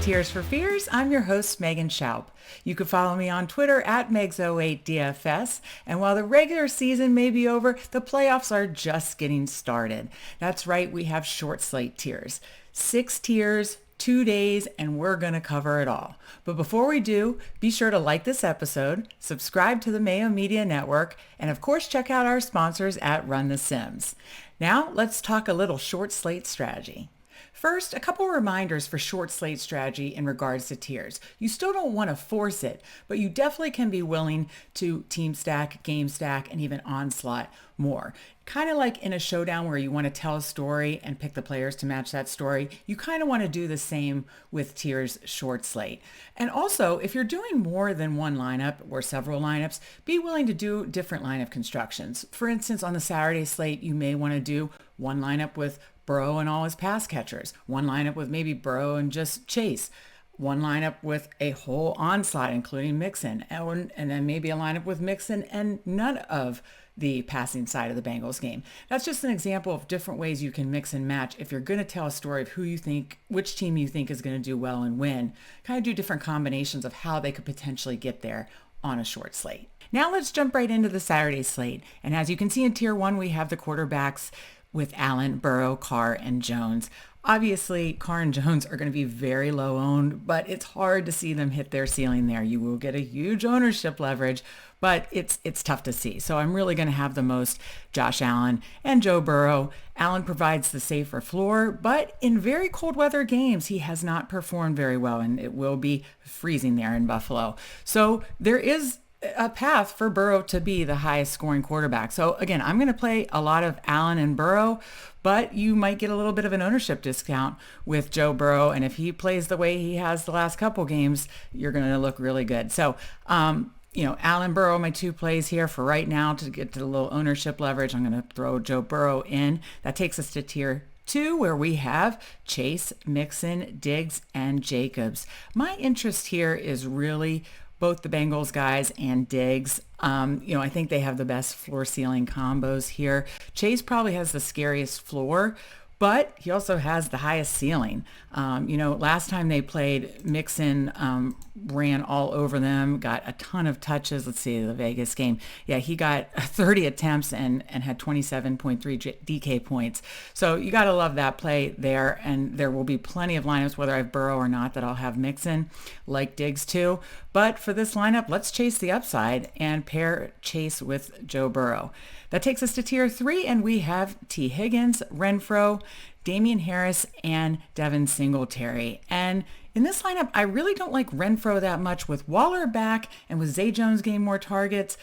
Tears for Fears. I'm your host, Megan Shoup. You can follow me on Twitter at Megs08DFS. And while the regular season may be over, the playoffs are just getting started. That's right, we have short slate tiers. 6 tiers, 2 days, and we're going to cover it all. But before we do, be sure to like this episode, subscribe to the Mayo Media Network, and of course check out our sponsors at Run the Sims. Now let's talk a little short slate strategy. First, a couple reminders for short slate strategy in regards to tiers. You still don't want to force it, but you definitely can be willing to team stack, game stack, and even onslaught more. Kind of like in a showdown where you want to tell a story and pick the players to match that story, you kind of want to do the same with tiers short slate. And also, if you're doing more than one lineup or several lineups, be willing to do different lineup constructions. For instance, on the Saturday slate, you may want to do one lineup with Burrow and all his pass catchers, one lineup with maybe Burrow and just Chase, one lineup with a whole onslaught, including Mixon, and then maybe a lineup with Mixon and none of the passing side of the Bengals game. That's just an example of different ways you can mix and match if you're going to tell a story of who you think, which team you think is going to do well and win. Kind of do different combinations of how they could potentially get there on a short slate. Now let's jump right into the Saturday slate. And as you can see in tier 1, we have the quarterbacks with Allen, Burrow, Carr, and Jones. Obviously, Carr and Jones are going to be very low owned, but it's hard to see them hit their ceiling there. You will get a huge ownership leverage, but it's tough to see. So I'm really going to have the most Josh Allen and Joe Burrow. Allen provides the safer floor, but in very cold weather games, he has not performed very well, and it will be freezing there in Buffalo. So there is a path for Burrow to be the highest scoring quarterback. So again, I'm going to play a lot of Allen and Burrow, but you might get a little bit of an ownership discount with Joe Burrow. And if he plays the way he has the last couple games, you're going to look really good. So, Allen, Burrow, my 2 plays here for right now to get to the little ownership leverage. I'm going to throw Joe Burrow in. That takes us to tier 2, where we have Chase, Mixon, Diggs, and Jacobs. My interest here is really both the Bengals guys and Diggs. I think they have the best floor ceiling combos here. Chase probably has the scariest floor, but he also has the highest ceiling. Last time they played, Mixon ran all over them, got a ton of touches. Let's see, the Vegas game. Yeah, he got 30 attempts and had 27.3 DK points. So you got to love that play there. And there will be plenty of lineups, whether I have Burrow or not, that I'll have Mixon, like Diggs too. But for this lineup, let's chase the upside and pair Chase with Joe Burrow. That takes us to tier 3, and we have T. Higgins, Renfro, Damian Harris, and Devin Singletary. And in this lineup, I really don't like Renfro that much. With Waller back and with Zay Jones getting more targets,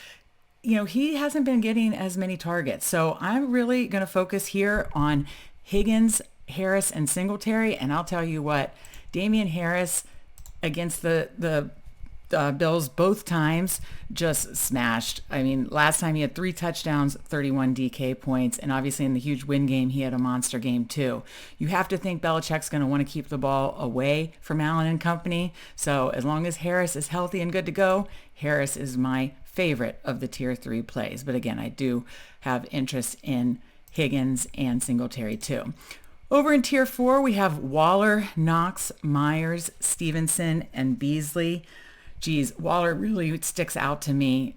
he hasn't been getting as many targets. So I'm really going to focus here on Higgins, Harris, and Singletary. And I'll tell you what, Damian Harris against the Bills both times just smashed. I mean, last time he had 3 touchdowns, 31 DK points, and obviously in the huge win game, he had a monster game too. You have to think Belichick's going to want to keep the ball away from Allen and company. So as long as Harris is healthy and good to go, Harris is my favorite of the tier 3 plays. But again, I do have interest in Higgins and Singletary too. Over in tier 4, we have Waller, Knox, Myers, Stevenson, and Beasley. Geez, Waller really sticks out to me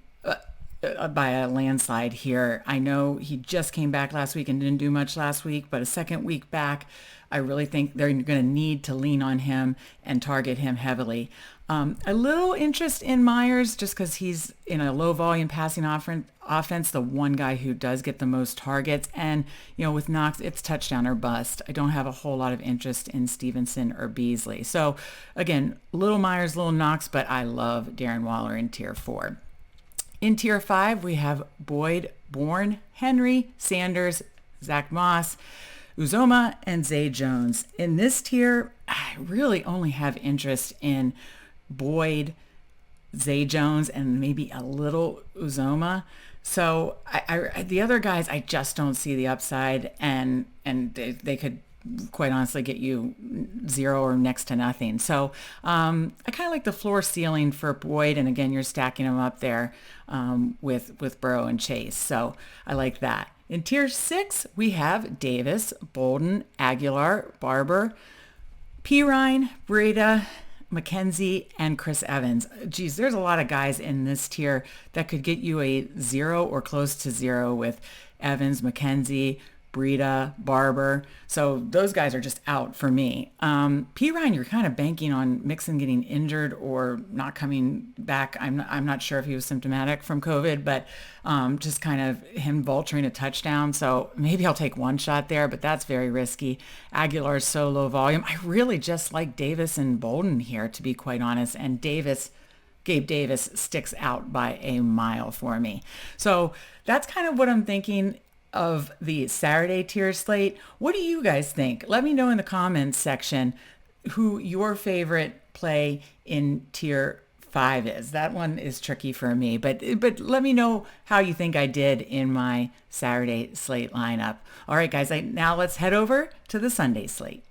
by a landslide here. I know he just came back last week and didn't do much last week, but a second week back, I really think they're going to need to lean on him and target him heavily. A little interest in Myers just because he's in a low volume passing offense, the one guy who does get the most targets. And, with Knox, it's touchdown or bust. I don't have a whole lot of interest in Stevenson or Beasley. So again, little Myers, little Knox, but I love Darren Waller in tier 4. In tier 5, we have Boyd, Bourne, Henry, Sanders, Zach Moss, Uzoma, and Zay Jones. In this tier, I really only have interest in Boyd, Zay Jones, and maybe a little Uzoma. So the other guys, I just don't see the upside, and they could quite honestly get you 0 or next to nothing. So I kind of like the floor ceiling for Boyd, and again, you're stacking them up there with Burrow and Chase. So I like that. In tier 6, we have Davis, Bolden, Aguilar, Barber, Pirine, Breda, McKenzie, and Chris Evans. Geez, there's a lot of guys in this tier that could get you a 0 or close to 0 with Evans, McKenzie, Breda, Barber. So those guys are just out for me. P. Ryan, you're kind of banking on Mixon getting injured or not coming back. I'm not sure if he was symptomatic from COVID, but just kind of him vulturing a touchdown. So maybe I'll take one shot there, but that's very risky. Aguilar's so low volume. I really just like Davis and Bolden here, to be quite honest. And Gabe Davis sticks out by a mile for me. So that's kind of what I'm thinking of the Saturday tier slate. What do you guys think? Let me know in the comments section who your favorite play in tier 5 is. That one is tricky for me, but let me know how you think I did in my Saturday slate lineup. All right, guys, now let's head over to the Sunday slate.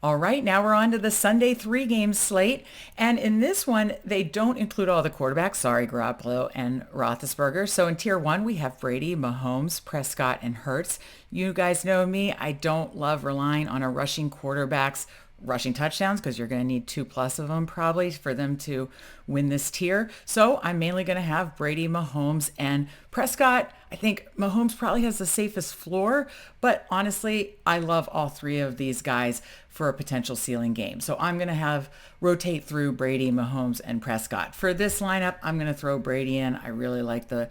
All right, now we're on to the Sunday 3-game slate. And in this one, they don't include all the quarterbacks. Sorry, Garoppolo and Roethlisberger. So in tier 1, we have Brady, Mahomes, Prescott, and Hurts. You guys know me. I don't love relying on a rushing quarterback's rushing touchdowns because you're going to need 2+ of them probably for them to win this tier. So I'm mainly going to have Brady, Mahomes, and Prescott. I think Mahomes probably has the safest floor, but honestly, I love all three of these guys for a potential ceiling game. So I'm going to rotate through Brady, Mahomes, and Prescott. For this lineup, I'm going to throw Brady in. I really like the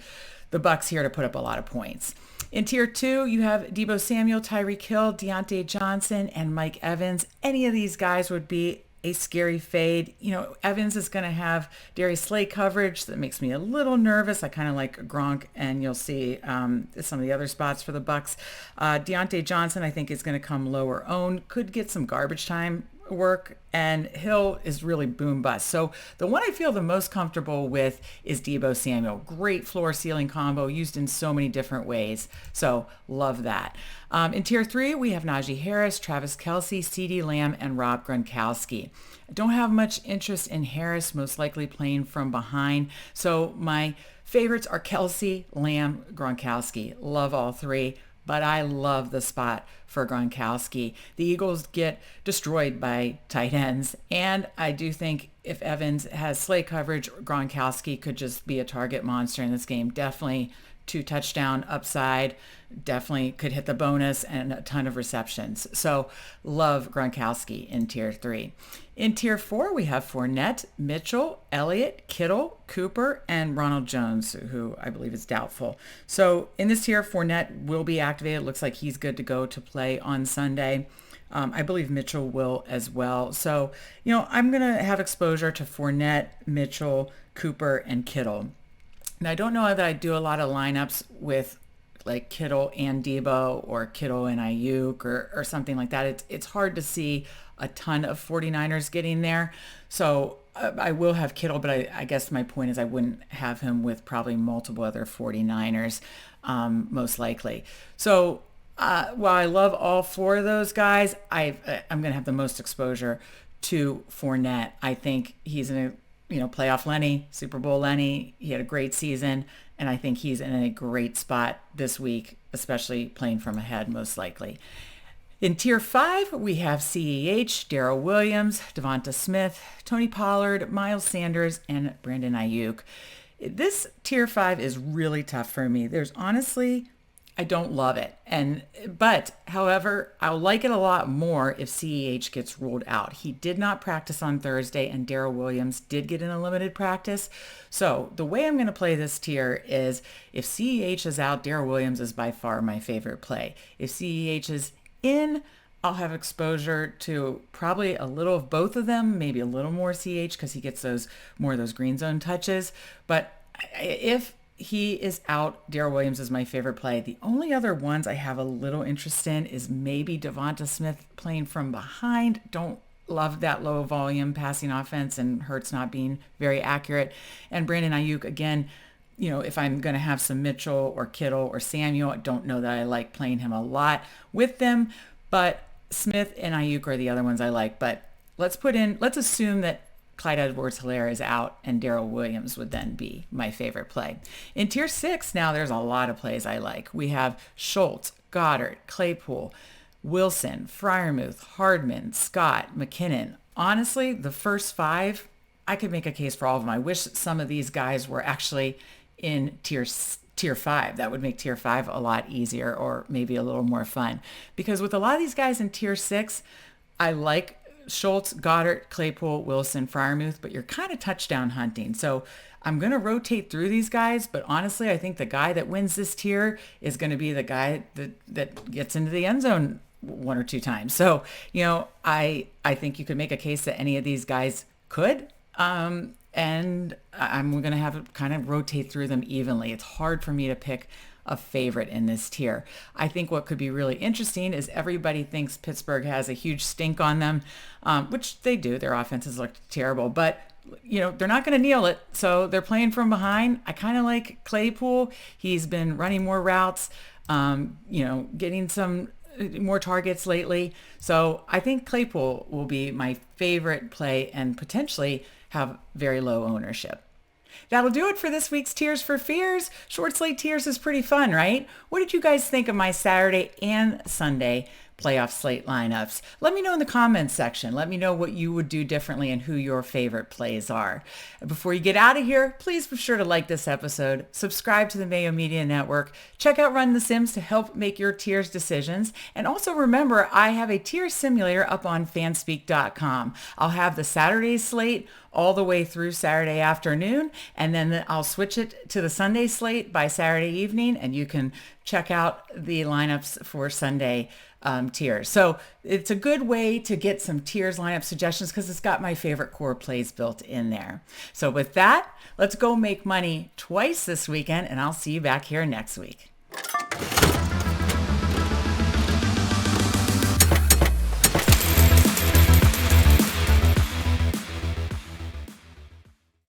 Bucs here to put up a lot of points. In tier 2, you have Deebo Samuel, Tyreek Hill, Deontay Johnson, and Mike Evans. Any of these guys would be a scary fade. You know, Evans is going to have Darius Slay coverage. That makes me a little nervous. I kind of like Gronk, and you'll see some of the other spots for the Bucs. Deontay Johnson, I think, is going to come lower owned. Could get some garbage time work, and Hill is really boom bust. So the one I feel the most comfortable with is Deebo Samuel. Great floor ceiling combo used in so many different ways. So love that. In tier 3, we have Najee Harris, Travis Kelce, CeeDee Lamb, and Rob Gronkowski. I don't have much interest in Harris, most likely playing from behind. So my favorites are Kelce, Lamb, Gronkowski. Love all three, but I love the spot for Gronkowski. The Eagles get destroyed by tight ends, and I do think if Evans has Slay coverage, Gronkowski could just be a target monster in this game. Definitely 2 touchdown upside, definitely could hit the bonus, and a ton of receptions. So love Gronkowski in tier 3. In tier 4, we have Fournette, Mitchell, Elliott, Kittle, Cooper, and Ronald Jones, who I believe is doubtful. So in this tier, Fournette will be activated. It looks like he's good to go to play on Sunday. I believe Mitchell will as well. So, I'm going to have exposure to Fournette, Mitchell, Cooper, and Kittle. Now, I don't know that I do a lot of lineups with like Kittle and Debo or Kittle and Ayuk or something like that. It's hard to see a ton of 49ers getting there. So I will have Kittle, but I guess my point is I wouldn't have him with probably multiple other 49ers, most likely. So while I love all 4 of those guys, I'm going to have the most exposure to Fournette. I think he's in a playoff Lenny, Super Bowl Lenny. He had a great season, and I think he's in a great spot this week, especially playing from ahead, most likely. In tier 5, we have CEH, Darrell Williams, Devonta Smith, Tony Pollard, Miles Sanders, and Brandon Ayuk. This tier 5 is really tough for me. I don't love it. But however, I'll like it a lot more if CEH gets ruled out. He did not practice on Thursday, and Darrell Williams did get in a limited practice. So the way I'm going to play this tier is if CEH is out, Darrell Williams is by far my favorite play. If CEH is in, I'll have exposure to probably a little of both of them, maybe a little more CH because he gets more of those green zone touches. But if he is out, Darrell Williams is my favorite play. The only other ones I have a little interest in is maybe Devonta Smith playing from behind. Don't love that low volume passing offense and Hurts not being very accurate. And Brandon Ayuk, again, if I'm going to have some Mitchell or Kittle or Samuel, I don't know that I like playing him a lot with them, but Smith and Ayuk are the other ones I like. But let's assume that Clyde Edwards-Helaire is out and Darrell Williams would then be my favorite play. In tier 6, now there's a lot of plays I like. We have Schultz, Goddard, Claypool, Wilson, Freiermuth, Hardman, Scott, McKinnon. Honestly, the first five, I could make a case for all of them. I wish some of these guys were actually in tier five. That would make tier five a lot easier or maybe a little more fun. Because with a lot of these guys in tier six, I like Schultz, Goddard, Claypool, Wilson, Freiermuth, but you're kind of touchdown hunting. So I'm going to rotate through these guys, but honestly, I think the guy that wins this tier is going to be the guy that gets into the end zone one or two times. So, I think you could make a case that any of these guys could. And I'm going to have it kind of rotate through them evenly. It's hard for me to pick a favorite in this tier. I think what could be really interesting is everybody thinks Pittsburgh has a huge stink on them, which they do. Their offenses look terrible, but they're not going to kneel it. So they're playing from behind. I kind of like Claypool. He's been running more routes, getting some more targets lately. So I think Claypool will be my favorite play and potentially have very low ownership. That'll do it for this week's Tears for Fears. Short slate tiers is pretty fun, right? What did you guys think of my Saturday and Sunday playoff slate lineups? Let me know in the comments section. Let me know what you would do differently and who your favorite plays are. Before you get out of here, please be sure to like this episode, subscribe to the Mayo Media Network, check out Run the Sims to help make your tiers decisions, and also remember I have a tier simulator up on fanspeak.com. I'll have the Saturday slate all the way through Saturday afternoon, and then I'll switch it to the Sunday slate by Saturday evening, and you can check out the lineups for Sunday tiers. So it's a good way to get some tiers lineup suggestions because it's got my favorite core plays built in there. So with that, let's go make money twice this weekend, and I'll see you back here next week.